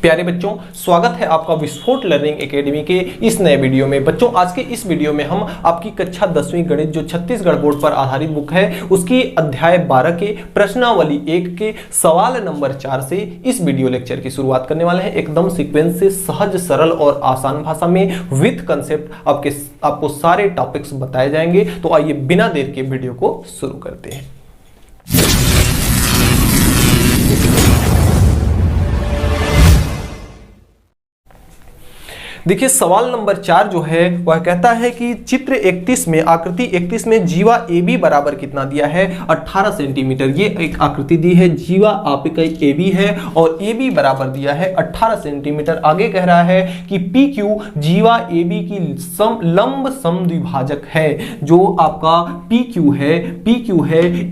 प्यारे बच्चों, स्वागत है आपका विस्फोट लर्निंग एकेडमी के इस नए वीडियो में। बच्चों, आज के इस वीडियो में हम आपकी कक्षा 10वीं गणित जो छत्तीसगढ़ बोर्ड पर आधारित बुक है उसकी अध्याय 12 के प्रश्नावली 1 के सवाल नंबर 4 से इस वीडियो लेक्चर की शुरुआत करने वाले हैं। एकदम सीक्वेंस से सहज, सरल और आसान भाषा में विद कंसेप्ट आपको सारे टॉपिक्स बताए जाएंगे। तो आइए बिना देर के वीडियो को शुरू करते हैं। देखिए, सवाल नंबर 4 जो है वह कहता है कि चित्र 31 में, आकृति 31 में जीवा AB बराबर कितना दिया है? 18 सेंटीमीटर। ये एक आकृति दी है, जीवा आपका AB है और AB बराबर दिया है 18 सेंटीमीटर। आगे कह रहा है कि PQ जीवा AB की लंब समद्विभाजक है। जो आपका PQ है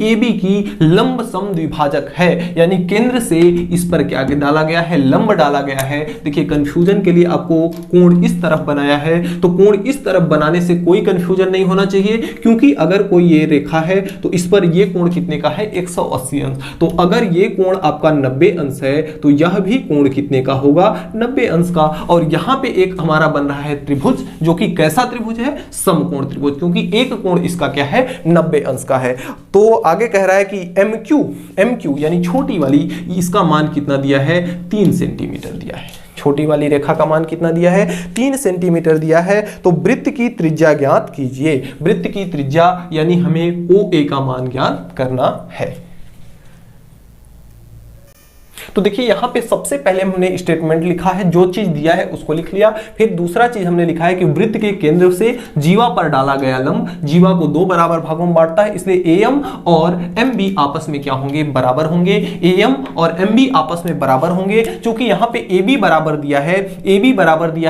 AB की लंब समद्विभाजक है, यानी केंद्र से इस पर क्या डाला गया है? लंब डाला गया है। देखिए, कंफ्यूजन के लिए आपको कोण इस तरफ बनाया है, तो कोण इस तरफ बनाने से कोई कंफ्यूजन नहीं होना चाहिए, क्योंकि अगर कोई ये रेखा है तो इस पर ये कोण कितने का है? 180 अंश। तो अगर ये कोण आपका 90 अंश है तो यह भी कोण कितने का होगा? 90 अंश का। और यहां पे एक हमारा बन रहा है त्रिभुज, जो कि कैसा त्रिभुज है? समकोण त्रिभुज, क्योंकि एक कोण इसका क्या है? 90 अंश का है। तो आगे कह रहा है कि MQ यानी छोटी वाली, इसका मान कितना दिया है? 3 सेंटीमीटर दिया है। छोटी वाली रेखा का मान कितना दिया है? 3 सेंटीमीटर दिया है। तो वृत्त की त्रिज्या ज्ञात कीजिए। वृत्त की त्रिज्या यानी हमें OA का मान ज्ञात करना है। तो देखिए, यहां पे सबसे पहले हमने स्टेटमेंट लिखा है, जो चीज दिया है उसको लिख लिया। फिर दूसरा चीज हमने लिखा है कि वृत्त के केंद्र से जीवा पर डाला गया लंब जीवा को 2 बराबर भागों में बांटता है, इसलिए AM और MB आपस में क्या होंगे? बराबर होंगे। AM और MB आपस में बराबर होंगे। क्योंकि यहां पे AB बराबर दिया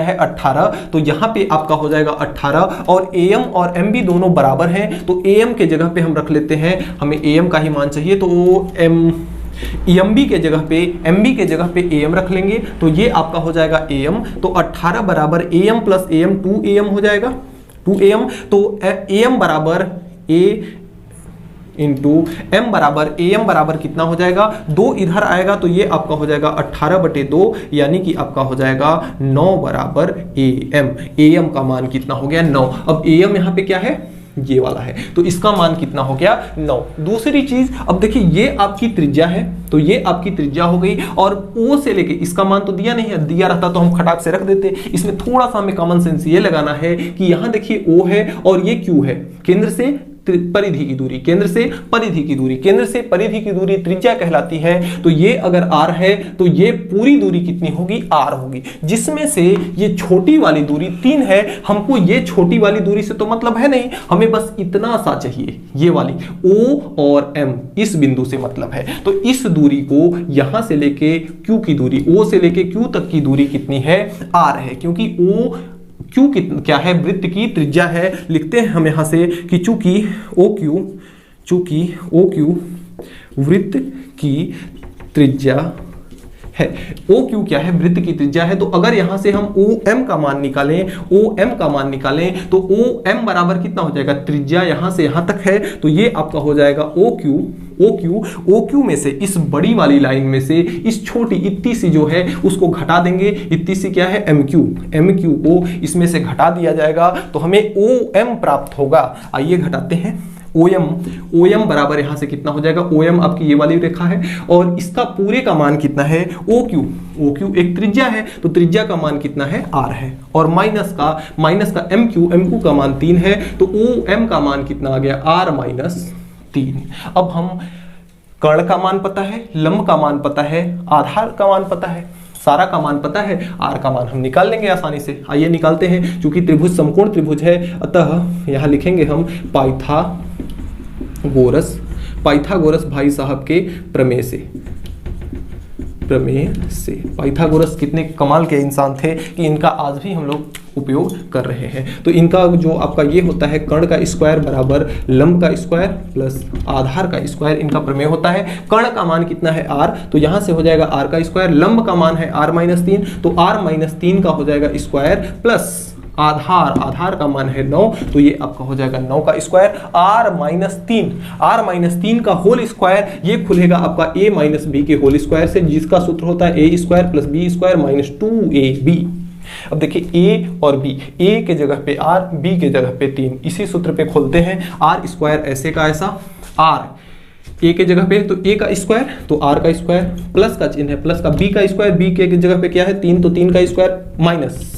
है 18, तो यहां पे आपका हो जाएगा 18 और AM और MB दोनों बराबर हैं, तो AM के जगह पे हम रख लेते हैं, हमें AM का ही मान चाहिए, तो MB के जगह पे AM रख लेंगे। तो ये आपका हो जाएगा AM, तो 18 बराबर AM प्लस AM 2AM हो जाएगा, 2AM। तो AM बराबर A इंटू M बराबर AM बराबर कितना हो जाएगा? 2 इधर आएगा तो ये आपका हो जाएगा 18/2, यानी कि आपका हो जाएगा 9 बराबर AM का मान कितना हो गया? 9। अब AM यहाँ पे क्या है? ये वाला है, तो इसका मान कितना हो गया? 9। दूसरी चीज, अब देखिए, ये आपकी त्रिज्या है, तो ये आपकी त्रिज्या हो गई। और O से लेके, इसका मान तो दिया नहीं है, दिया रहता तो हम खटाक से रख देते। इसमें थोड़ा सा हमें कॉमन सेंस ये लगाना है कि यहां देखिए O है और ये Q है। केंद्र से परिधि की दूरी, केंद्र से परिधि की दूरी त्रिज्या कहलाती है। तो ये अगर R है तो ये पूरी दूरी कितनी होगी? R होगी, जिसमें से ये छोटी वाली दूरी 3 है। हमको ये छोटी वाली दूरी से तो मतलब है नहीं, हमें बस इतना सा चाहिए, ये वाली O और M, इस बिंदु से मतलब है। तो इस दूरी को यहां से लेके Q की दूरी, O से लेके Q तक की दूरी कितनी है? R है, क्योंकि Q क्या है? वृत्त की त्रिज्या है। लिखते हैं हम यहां से कि चूंकि OQ वृत्त की त्रिज्या है। OQ क्या है? वृत्त की त्रिज्या है। तो अगर यहां से हम OM का मान निकालें तो OM बराबर कितना हो जाएगा? त्रिज्या यहां से यहां तक है, तो ये आपका हो जाएगा OQ में से, इस बड़ी वाली लाइन में से इस छोटी इतनी सी जो है उसको घटा देंगे। इतनी सी क्या है? MQ को इसमें से घटा दिया जाएगा, तो हमें OM प्राप्त होगा। आइए घटाते हैं। OM बराबर यहां से कितना हो जाएगा? OM आपकी ये वाली रेखा है और इसका पूरे का मान कितना है? OQ एक त्रिज्या है, तो त्रिज्या का मान कितना है? R है। और माइनस का MQ का मान 3 है, तो OM का मान कितना आ गया? R-3। अब हम कर्ण का मान पता है, लंब का मान पता है, आधार का मान पता है, सारा का मान पता है, R का मान हम निकाल लेंगे आसानी से। आइए निकालते हैं। चूंकि त्रिभुज समकोण त्रिभुज है, अतः यहां लिखेंगे हम पाइथागोरस भाई साहब के प्रमेय से। पाइथागोरस कितने कमाल के इंसान थे कि इनका आज भी हम लोग उपयोग कर रहे हैं। तो इनका जो आपका ये होता है, कर्ण का स्क्वायर बराबर लंब का स्क्वायर प्लस आधार का स्क्वायर, इनका प्रमेय होता है। कर्ण का मान कितना है? R, तो यहां से हो जाएगा R का स्क्वायर, लंब का मान है R-3, तो R-3 का हो जाएगा स्क्वायर प्लस आधार का मान है 9, तो ये आपका हो जाएगा 9 का स्क्वायर। r-3 का होल स्क्वायर, ये खुलेगा आपका a माइनस बी के होल स्क्वायर से, जिसका सूत्र होता है a square plus b square minus 2ab। अब देखिए a और b, a के जगह पे r, b के जगह पे 3, इसी सूत्र पे खोलते हैं। r स्क्वायर ऐसे का ऐसा, r a के जगह पे तो a का स्क्वायर, तो r का स्क्वायर, प्लस का चिन्ह है प्लस का, b का स्क्वायर, b के जगह पे क्या है 3, तो 3 का स्क्वायर, माइनस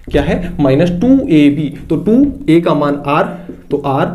क्या है माइनस 2ab, तो 2a का मान r, तो r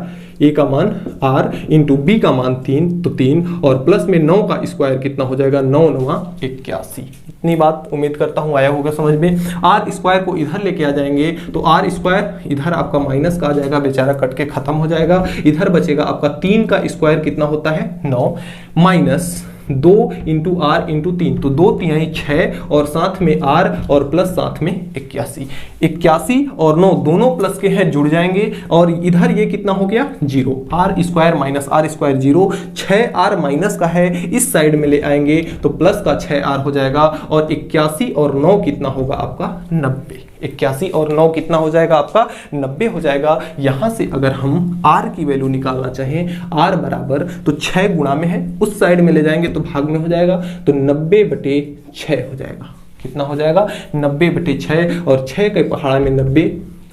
a का मान r इंटू b का मान 3, तो 3, और प्लस में 9 का स्क्वायर कितना हो जाएगा 9 9 81। इतनी बात उम्मीद करता हूं आया होगा समझ में। r स्क्वायर को इधर लेके आ जाएंगे तो r स्क्वायर इधर आपका माइनस का आ जाएगा, बेचारा कट के खत्म हो जाएगा। इधर बचेगा आपका 3 का स्क्वायर कितना होता है 9, माइनस 2 इंटू आर इंटू 3, तो 2 तिहाई 6 और साथ में r और प्लस साथ में 81 और 9 दोनों प्लस के हैं, जुड़ जाएंगे और इधर ये कितना हो गया 0, r square minus r square 0, 6r minus का है इस साइड में ले आएंगे तो प्लस का 6r हो जाएगा, और 81 और 9 कितना होगा आपका 90। 81 और 9 कितना हो जाएगा आपका 90 हो जाएगा। यहां से अगर हम r की वैल्यू निकालना चाहें, r बराबर तो 6 गुणा में है, उस साइड में ले जाएंगे तो भाग में हो जाएगा, तो 90/6 हो जाएगा। कितना हो जाएगा 90/6, और 6 के पहाड़ा में 90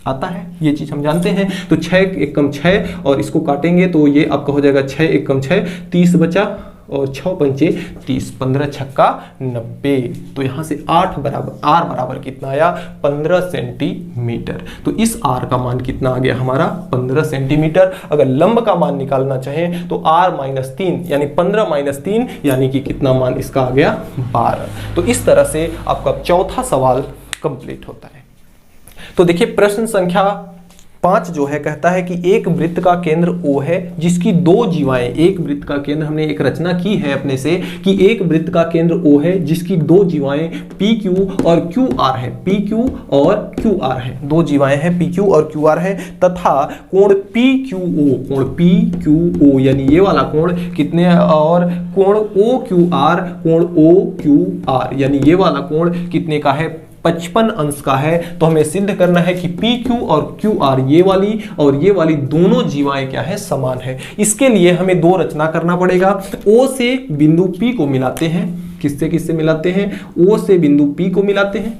आता है, ये चीज हम जानते हैं। तो 6 एक कम 6 और इसको काटेंगे तो ये आपका हो जाएगा 6 एक कम 6 30 बचा, और 6 पंचे 30, 15 छक्का 90। तो यहां से r बराबर कितना आया 15 सेंटीमीटर। तो इस r का मान कितना आ गया हमारा 15 सेंटीमीटर। अगर लंब का मान निकालना चाहें तो r-3 यानी 15-3 यानी कि कितना मान इसका आ गया 12। तो इस तरह से आपका चौथा सवाल कंप्लीट होता है। तो देखिए प्रश्न संख्या 5 जो है कहता है कि एक वृत्त का केंद्र O है जिसकी दो जीवाएं, एक वृत्त का केंद्र हमने एक रचना की है अपने से कि एक वृत्त का केंद्र O है जिसकी दो जीवाएं PQ और QR है, PQ और QR है, दो जीवाएं हैं PQ और QR है, तथा कोण PQO यानी ये वाला कोण कितने, और कोण OQR यानी ये वाला कोण कितने का है 55 अंश का है। तो हमें सिद्ध करना है कि PQ और QR ये वाली और ये वाली दोनों जीवाएं क्या है समान है। इसके लिए हमें दो रचना करना पड़ेगा। O से बिंदु P को मिलाते हैं, किससे किससे मिलाते हैं, O से बिंदु P को मिलाते हैं।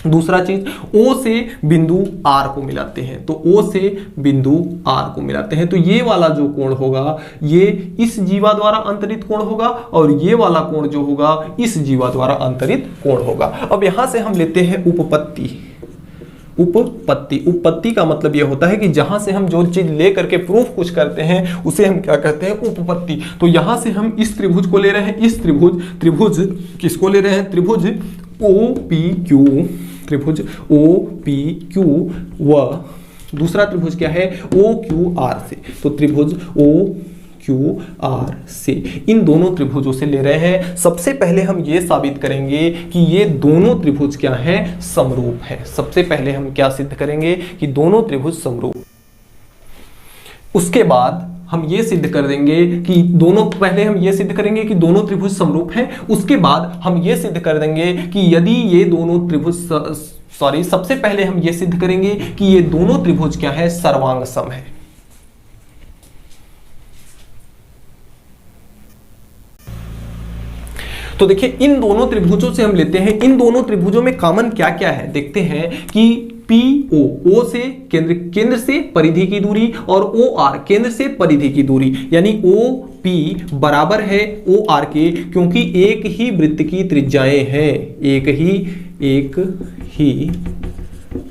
दूसरा चीज O से बिंदु R को मिलाते हैं, तो O से बिंदु R को मिलाते हैं। तो ये वाला जो कोण होगा ये इस जीवा द्वारा अंतरित कोण होगा और ये वाला कोण जो होगा इस जीवा द्वारा अंतरित कोण होगा। अब यहां से हम लेते हैं उपपत्ति का मतलब यह होता है कि जहां से हम जो चीज ले करके प्रूफ कुछ करते हैं उसे हम क्या कहते हैं उपपत्ति। तो यहां से हम इस त्रिभुज को ले रहे हैं, इस त्रिभुज किसको ले रहे हैं, त्रिभुज OPQ व दूसरा त्रिभुज क्या है OQR से, तो त्रिभुज OQR से इन दोनों त्रिभुजों से ले रहे हैं। सबसे पहले हम ये साबित करेंगे कि ये दोनों त्रिभुज क्या हैं समरूप है। सबसे पहले हम क्या सिद्ध करेंगे कि दोनों त्रिभुज समरूप। उसके बाद हम ये सिद्ध कर देंगे कि दोनों, पहले हम ये सिद्ध करेंगे कि दोनों त्रिभुज समरूप हैं, उसके बाद हम ये सिद्ध कर देंगे कि यदि ये दोनों त्रिभुज सबसे पहले हम ये सिद्ध करेंगे कि ये दोनों त्रिभुज क्या है सर्वांग सम है। तो देखिए इन दोनों त्रिभुजों से हम लेते हैं, इन दोनों त्रिभुजों में कॉमन क्या क्या है देखते हैं कि PO से केंद्र से परिधि की दूरी और OR केंद्र से परिधि की दूरी, यानी OP बराबर है OR के, क्योंकि एक ही वृत्त की त्रिज्याएं हैं, एक ही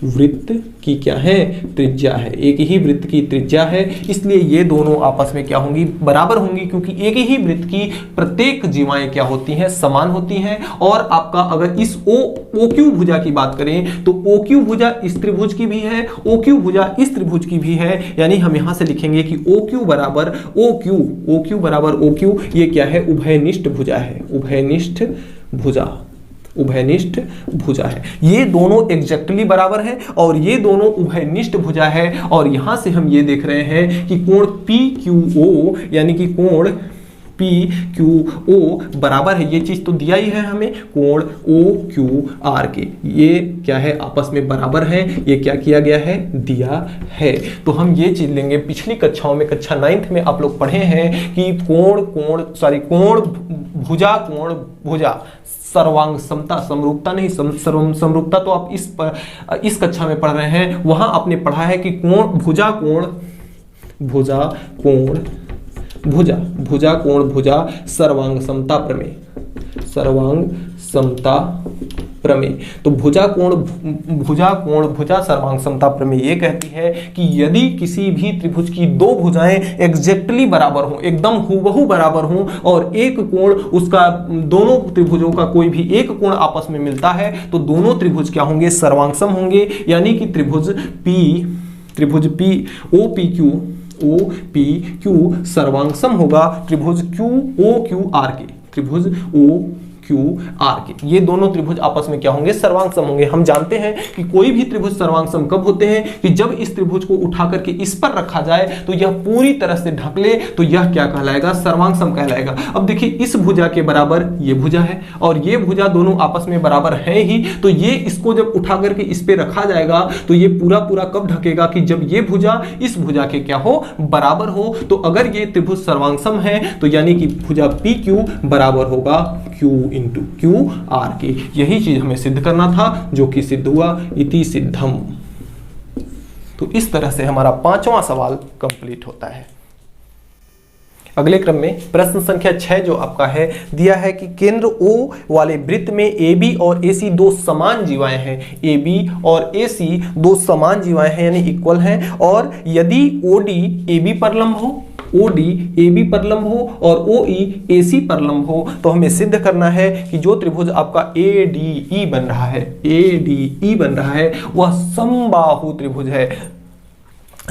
वृत्त की क्या है त्रिज्या है, एक ही वृत्त की त्रिज्या है, इसलिए ये दोनों आपस में क्या होंगी बराबर होंगी, क्योंकि एक ही वृत्त की प्रत्येक जीवाएं क्या होती हैं समान होती हैं। और आपका अगर इस OQ भुजा की बात करें तो OQ भुजा इस त्रिभुज की भी है, OQ भुजा इस त्रिभुज की भी है, यानी हम यहां से लिखेंगे कि OQ बराबर OQ ये क्या है उभयनिष्ठ भुजा है, उभयनिष्ठ भुजा है। ये दोनों एग्जैक्टली बराबर है और ये दोनों उभयनिष्ठ भुजा है। और यहां से हम ये देख रहे हैं कि कोण PQO यानी कि कोण पी क्यू ओ बराबर है, ये चीज तो दिया ही है हमें, कोण ओ क्यू आर के, ये क्या है आपस में बराबर है, ये क्या किया गया है दिया है। तो हम ये चीज लेंगे, पिछली कक्षाओं में कक्षा 9th में आप लोग पढ़े हैं कि कोण भुजा सर्वांग समता, समरूपता नहीं, समरूपता तो आप इस कक्षा में पढ़ रहे हैं, वहां आपने पढ़ा है कि भुजा कोण सर्वांग समता प्रमेय। तो भुजा कोण भुजा सर्वांग समता प्रमेय ये कहती है कि यदि किसी भी त्रिभुज की दो भुजाएं एग्जैक्टली बराबर हों, एकदम हूबहू बराबर हों, और एक कोण उसका, दोनों त्रिभुजों का कोई भी एक कोण आपस में मिलता है, तो दोनों त्रिभुज क्या होंगे, सर्वांगसम होंगे। यानी कि त्रिभुज P ओ पी क्यू सर्वांगसम होगा त्रिभुज ओ क्यू आर के। ये दोनों त्रिभुज आपस में क्या होंगे, सर्वांगसम होंगे। हम जानते हैं कि कोई भी त्रिभुज सर्वांगसम कब होते हैं, कि जब इस त्रिभुज को उठा करके इस पर रखा जाए तो यह पूरी तरह से ढक ले, तो यह क्या कहलाएगा, सर्वांगसम कहलाएगा। अब देखिए इस भुजा के बराबर ये भुजा है और ये भुजा दोनों आपस में बराबर है ही, तो ये इसको जब उठा करके इस पे रखा जाएगा तो ये पूरा कब ढकेगा, कि जब ये भुजा इस भुजा के क्या हो, बराबर हो। तो अगर ये त्रिभुज सर्वांगसम है तो यानी कि भुजा पी क्यू बराबर होगा क्यू इंटू क्यू आर के। यही चीज हमें सिद्ध करना था, जो कि सिद्ध हुआ, इति सिद्धम। तो इस तरह से हमारा 5वां सवाल कंप्लीट होता है। अगले क्रम में प्रश्न संख्या 6 जो आपका है, दिया है कि केंद्र O वाले वृत्त में AB और AC दो समान जीवाएं हैं। AB और AC दो समान जीवाएं हैं, यानी इक्वल हैं, और यदि OD AB पर लंब हो, OD AB पर लंब हो और OE AC पर लंब हो, तो हमें सिद्ध करना है कि जो त्रिभुज आपका ADE बन रहा है वह समबाहु त्रिभुज है,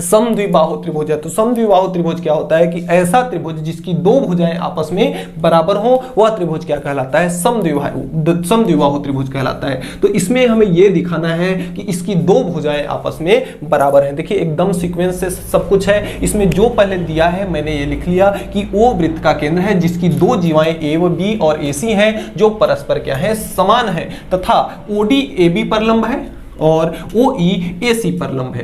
समद्विबाहु त्रिभुज है। तो समद्विबाहु त्रिभुज क्या होता है, कि ऐसा त्रिभुज जिसकी दो भुजाएं आपस में बराबर हो, वह त्रिभुज क्या कहलाता है, समद्विबाहु त्रिभुज कहलाता है। तो इसमें हमें यह दिखाना है कि इसकी दो भुजाएं आपस में बराबर हैं। देखिए एकदम सीक्वेंस से सब कुछ है। इसमें जो पहले दिया है मैंने ये लिख लिया कि O वृत्त का केंद्र है जिसकी दो जीवाएं A व B और AC हैं, जो परस्पर क्या है, समान है, तथा OD AB पर लंब है और OE AC पर लंब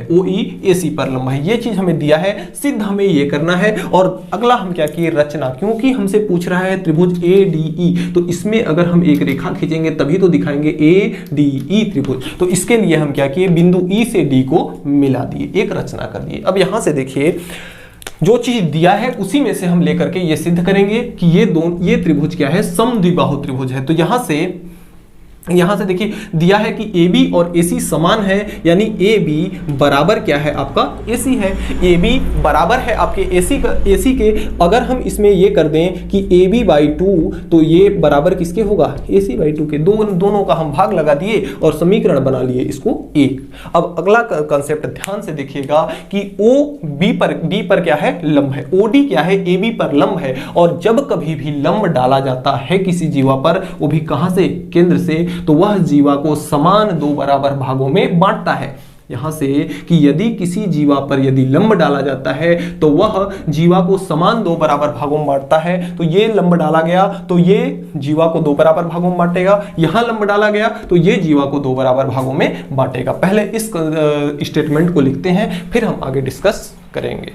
है। ये चीज हमें दिया है, सिद्ध हमें ये करना है। और अगला हम क्या किए, रचना, क्योंकि हमसे पूछ रहा है त्रिभुज ADE, तो इसमें अगर हम एक रेखा खींचेंगे तभी तो दिखाएंगे ADE त्रिभुज। तो इसके लिए हम क्या किए, बिंदु E से D को मिला दिए, एक रचना कर दिए। अब यहां से देखिए जो चीज दिया है उसी में से हम लेकर के ये सिद्ध करेंगे कि ये त्रिभुज क्या है, समद्विबाहु त्रिभुज है। तो यहां से देखिए दिया है कि AB और AC समान है, यानी AB बराबर क्या है, आपका AC है। AB बराबर है आपके AC के। अगर हम इसमें ये कर दें कि AB/2, तो ये बराबर किसके होगा, AC/2 के। दोनों का हम भाग लगा दिए और समीकरण बना लिए इसको 1। अब अगला कंसेप्ट ध्यान से देखिएगा कि D पर क्या है, लंब है। OD क्या है, AB पर लंब है। और जब कभी भी लंब डाला जाता है किसी जीवा पर, वो भी कहां से, केंद्र से, तो वह जीवा को समान दो बराबर भागों में बांटता है। यहां से कि यदि किसी जीवा पर यदि लंब डाला जाता है तो वह जीवा को समान दो बराबर भागों में बांटता है। तो ये लंब डाला गया तो ये जीवा को दो बराबर भागों में बांटेगा, यहां लंब डाला गया तो ये जीवा को दो बराबर भागों में बांटेगा। पहले इस स्टेटमेंट को लिखते हैं, फिर हम आगे डिस्कस करेंगे।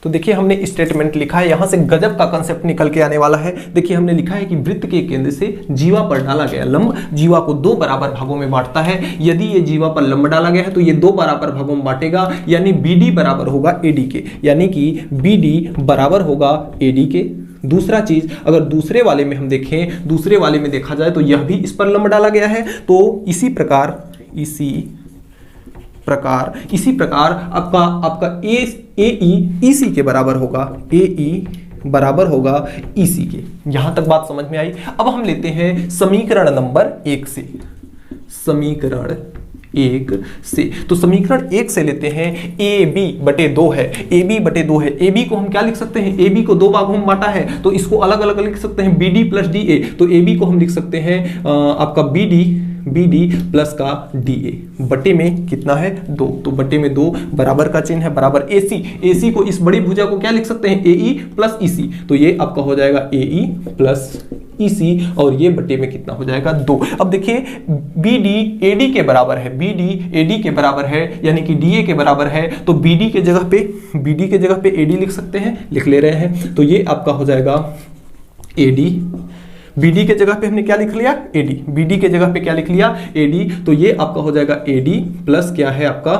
तो देखिए हमने स्टेटमेंट लिखा है, यहां से गजब का कंसेप्ट निकल के आने वाला है। देखिए हमने लिखा है कि वृत्त के केंद्र से जीवा पर डाला गया लंब जीवा को दो बराबर भागों में बांटता है। यदि ये जीवा पर लंब डाला गया है तो ये दो बराबर भागों में बांटेगा, यानी BD बराबर होगा AD के, यानी कि BD बराबर होगा AD के। दूसरा चीज, अगर दूसरे वाले में हम देखें, दूसरे वाले में देखा जाए तो यह भी इस पर लंब डाला गया है। तो इसी प्रकार आपका AE EC के बराबर होगा, AE बराबर होगा EC के। यहां तक बात समझ में आई। अब हम लेते हैं समीकरण नंबर 1 से। समीकरण 1 से, तो समीकरण 1 से लेते हैं, AB/2 है, AB/2 है। AB को हम क्या लिख सकते हैं, AB को दो भागों में बांटा है तो इसको अलग अलग लिख सकते हैं, BD + DA। तो AB को हम लिख सकते हैं आपका BD बी डी प्लस का डी ए, बटे में कितना है 2, तो बटे में 2 बराबर का चिन्ह है, बराबर ए सी, ए सी को इस बड़ी भुजा को क्या लिख सकते हैं ए ई प्लस ई सी, तो ये आपका हो जाएगा ए ई प्लस ई सी और ये बटे में कितना हो जाएगा 2। अब देखिए बी डी ए डी के बराबर है, बी डी ए डी के बराबर है यानी कि डी ए के बराबर है, तो बी डी के जगह पे ए डी लिख सकते हैं, लिख ले रहे हैं, तो ये आपका हो जाएगा ए डी, BD के जगह पे हमने क्या लिख लिया AD, BD के जगह पे क्या लिख लिया AD, तो ये आपका हो जाएगा AD प्लस क्या है आपका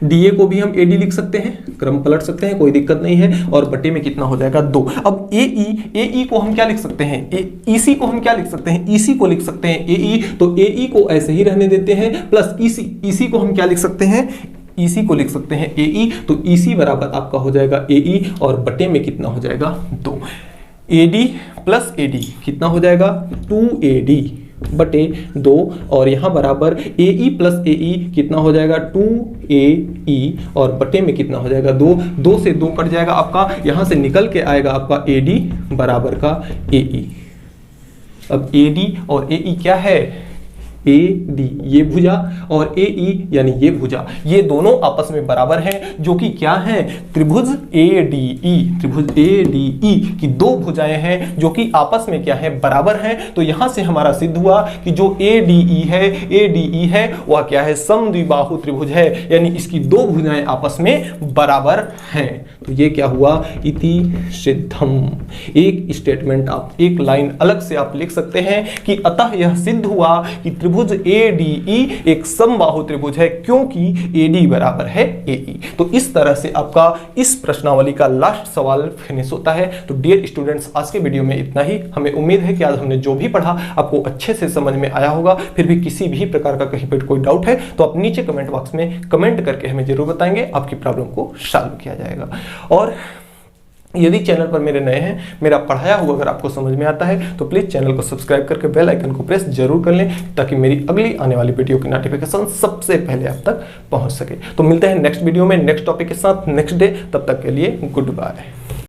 DA को भी हम AD लिख सकते हैं, क्रम पलट सकते हैं, कोई दिक्कत नहीं है, और बटे में कितना हो जाएगा 2। अब AE को हम क्या लिख सकते हैं, EC को हम क्या लिख सकते हैं, EC को लिख सकते हैं AE, तो AE को ऐसे ही रहने देते हैं, प्लस EC को हम क्या लिख सकते हैं, EC को लिख सकते हैं AE, तो EC बराबर आपका हो जाएगा AE और बटे में कितना हो जाएगा 2। AD प्लस AD कितना हो जाएगा 2AD बटे 2 और यहाँ बराबर AE प्लस AE कितना हो जाएगा 2AE और बटे में कितना हो जाएगा 2, 2 से 2 कट जाएगा आपका, यहाँ से निकल के आएगा आपका AD बराबर का AE। अब AD और AE क्या है AD ये भुजा और AE यानी ये भुजा, ये दोनों आपस में बराबर हैं, जो कि क्या है त्रिभुज ADE, त्रिभुज ADE की दो भुजाएं हैं जो कि आपस में क्या है बराबर हैं। तो यहां से हमारा सिद्ध हुआ कि जो ADE है वह क्या है समद्विबाहु त्रिभुज है, यानी इसकी दो भुजाएं आपस में बराबर हैं। तो ये क्या हुआ इति सिद्धम, एक स्टेटमेंट आप एक लाइन अलग से आप लिख सकते हैं कि अतः यह सिद्ध हुआ कि त्रिभुज ADE एक समबाहु त्रिभुज है क्योंकि AD बराबर है AE। तो इस तरह से आपका इस प्रश्नावली का लास्ट सवाल फिनिश होता है। तो डियर स्टूडेंट्स, आज के वीडियो में इतना ही। हमें उम्मीद है कि आज हमने जो भी पढ़ा आपको अच्छे से समझ में आया होगा। फिर भी किसी भी प्रकार का कहीं पर कोई डाउट है तो आप नीचे कमेंट बॉक्स में कमेंट करके हमें जरूर बताएंगे, आपकी प्रॉब्लम को सॉल्व किया जाएगा। और यदि चैनल पर मेरे नए हैं, मेरा पढ़ाया हुआ अगर आपको समझ में आता है तो प्लीज़ चैनल को सब्सक्राइब करके बेल आइकन को प्रेस जरूर कर लें ताकि मेरी अगली आने वाली वीडियो की नोटिफिकेशन सबसे पहले आप तक पहुंच सके। तो मिलते हैं नेक्स्ट वीडियो में नेक्स्ट टॉपिक के साथ नेक्स्ट डे, तब तक के लिए गुड बाय।